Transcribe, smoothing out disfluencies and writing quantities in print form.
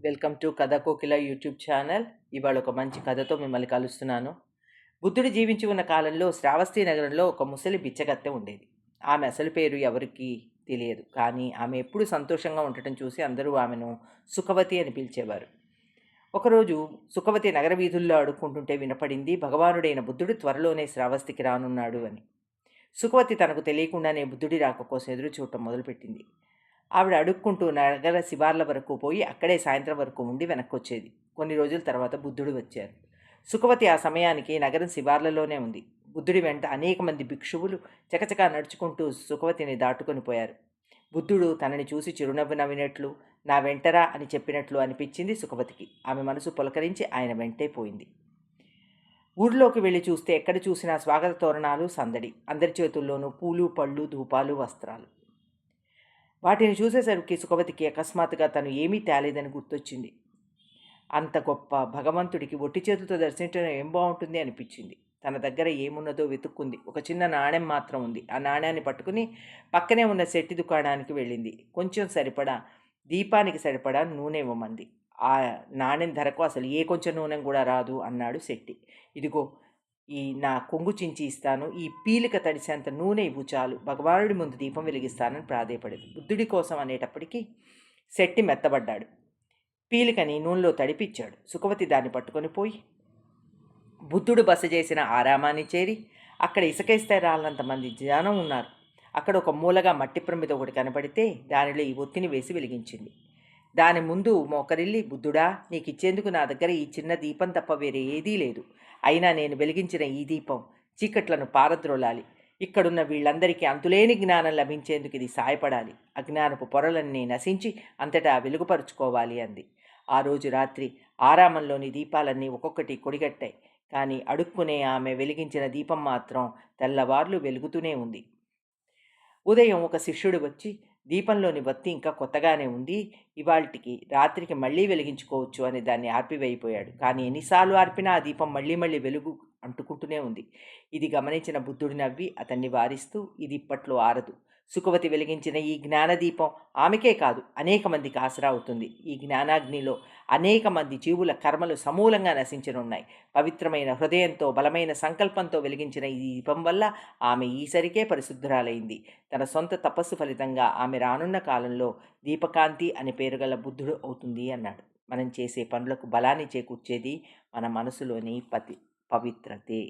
Welcome to కథ కోకిల YouTube channel. ఇవాళ ఒక మంచి కథతో మిమ్మల్ని కలుస్తున్నాను. బుద్ధుడు జీవించి ఉన్న కాలంలో శ్రావస్తి నగరంలో ఒక ముసలి బిచ్చగత్తె ఉండేది. ఆమె అసలు పేరు ఎవరికీ తెలియదు. కానీ ఆమె ఎప్పుడూ సంతోషంగా ఉండటం చూసి అందరూ ఆమెను సుఖవతి అని పిలిచేవారు. ఒకరోజు సుఖవతి నగర వీధుల్లో అడుక్కుంటుంటే వినపడింది, భగవానుడైన బుద్ధుడు త్వరలోనే శ్రావస్తికి రానున్నాడు అని. సుఖవతి తనకు తెలియకుండానే బుద్ధుడి రాక కోసం ఎదురు చూడటం మొదలుపెట్టింది. ఆవిడ అడుక్కుంటూ నగర శివార్ల వరకు పోయి అక్కడే సాయంత్రం వరకు ఉండి వెనక్కి వచ్చేది. కొన్ని రోజుల తర్వాత బుద్ధుడు వచ్చారు. సుఖవతి ఆ సమయానికి నగరం శివార్లలోనే ఉంది. బుద్ధుడి వెంట అనేక మంది భిక్షువులు చకచకా నడుచుకుంటూ సుఖవతిని దాటుకొని పోయారు. బుద్ధుడు తనని చూసి చిరునవ్వు నవ్వినట్లు, నా వెంటరా అని చెప్పినట్లు అనిపించింది సుఖవతికి. ఆమె మనసు పులకరించి ఆయన వెంటే పోయింది. ఊరిలోకి వెళ్ళి చూస్తే ఎక్కడ చూసినా స్వాగత తోరణాలు, సందడి. అందరి చేతుల్లోనూ పూలు, పళ్ళు, ధూపాలు, వస్త్రాలు. వాటిని చూసేసరికి సుఖవతికి అకస్మాత్తుగా తను ఏమీ తేలేదని గుర్తొచ్చింది. అంత గొప్ప భగవంతుడికి ఒట్టి చేతులతో దర్శించడం ఏం బాగుంటుంది అనిపించింది. తన దగ్గర ఏమున్నదో వెతుక్కుంది. ఒక చిన్న నాణెం మాత్రం ఉంది. ఆ నాణ్యాన్ని పట్టుకుని పక్కనే ఉన్న శెట్టి దుకాణానికి వెళ్ళింది. కొంచెం సరిపడా దీపానికి సరిపడా నూనె ఇవ్వమంది. ఆ నాణ్యం ధరకు అసలు ఏ కొంచెం నూనె కూడా రాదు అన్నాడు శెట్టి. ఇదిగో ఈ నా కొంగు చించి ఇస్తాను, ఈ పీలిక తడిసేంత నూనె ఇవ్వు చాలు, భగవానుడి ముందు దీపం వెలిగిస్తానని ప్రాధేయపడింది. బుద్ధుడి కోసం అనేటప్పటికీ శెట్టి మెత్తబడ్డాడు. పీలికని నూనెలో తడిపిచ్చాడు. సుఖవతి దాన్ని పట్టుకొని పోయి బుద్ధుడు బస చేసిన ఆరామాన్ని చేరి అక్కడ ఇసుకేస్తే రాలంతమంది జనం ఉన్నారు. అక్కడ ఒక మూలగా మట్టి ప్రమిద ఒకటి కనబడితే దానిలో ఈ ఒత్తిని వేసి వెలిగించింది. దాని ముందు మోకరిల్లి, బుద్ధుడా, నీకు ఇచ్చేందుకు నా దగ్గర ఈ చిన్న దీపం తప్ప వేరే ఏదీ లేదు. అయినా నేను వెలిగించిన ఈ దీపం చీకట్లను పారద్రోలాలి. ఇక్కడున్న వీళ్ళందరికీ అంతులేని జ్ఞానం లభించేందుకు ఇది సాయపడాలి. అజ్ఞానపు పొరలన్నీ నశించి అంతటా వెలుగుపరుచుకోవాలి అంది. ఆ రోజు రాత్రి ఆరామంలోని దీపాలన్నీ ఒక్కొక్కటి కొడిగట్టాయి. కానీ అడుక్కునే ఆమె వెలిగించిన దీపం మాత్రం తెల్లవార్లు వెలుగుతూనే ఉంది. ఉదయం ఒక శిష్యుడు వచ్చి, దీపంలోని బత్తి ఇంకా కొత్తగానే ఉంది, ఇవాళకి రాత్రికి మళ్ళీ వెలిగించుకోవచ్చు అని దాన్ని ఆర్పివేయిపోయాడు. కానీ ఎన్నిసార్లు ఆర్పినా ఆ దీపం మళ్ళీ మళ్ళీ వెలుగు అంటుకుంటూనే ఉంది. ఇది గమనించిన బుద్ధుడు నవ్వి అతన్ని వారిస్తూ, ఇది ఇప్పట్లో ఆరదు. సుఖవతి వెలిగించిన ఈ జ్ఞానదీపం ఆమెకే కాదు, అనేక మందికి ఆసరా అవుతుంది. ఈ జ్ఞానాగ్నిలో అనేక మంది జీవుల కర్మలు సమూలంగా నశించనున్నాయి. పవిత్రమైన హృదయంతో, బలమైన సంకల్పంతో వెలిగించిన ఈ దీపం వల్ల ఆమె ఈసరికే పరిశుద్ధురాలైంది. తన సొంత తపస్సు ఫలితంగా ఆమె రానున్న కాలంలో దీపకాంతి అనే పేరుగల బుద్ధుడు అవుతుంది అన్నాడు. మనం చేసే పనులకు బలాన్ని చేకూర్చేది మన మనసులోని పవిత్రతే.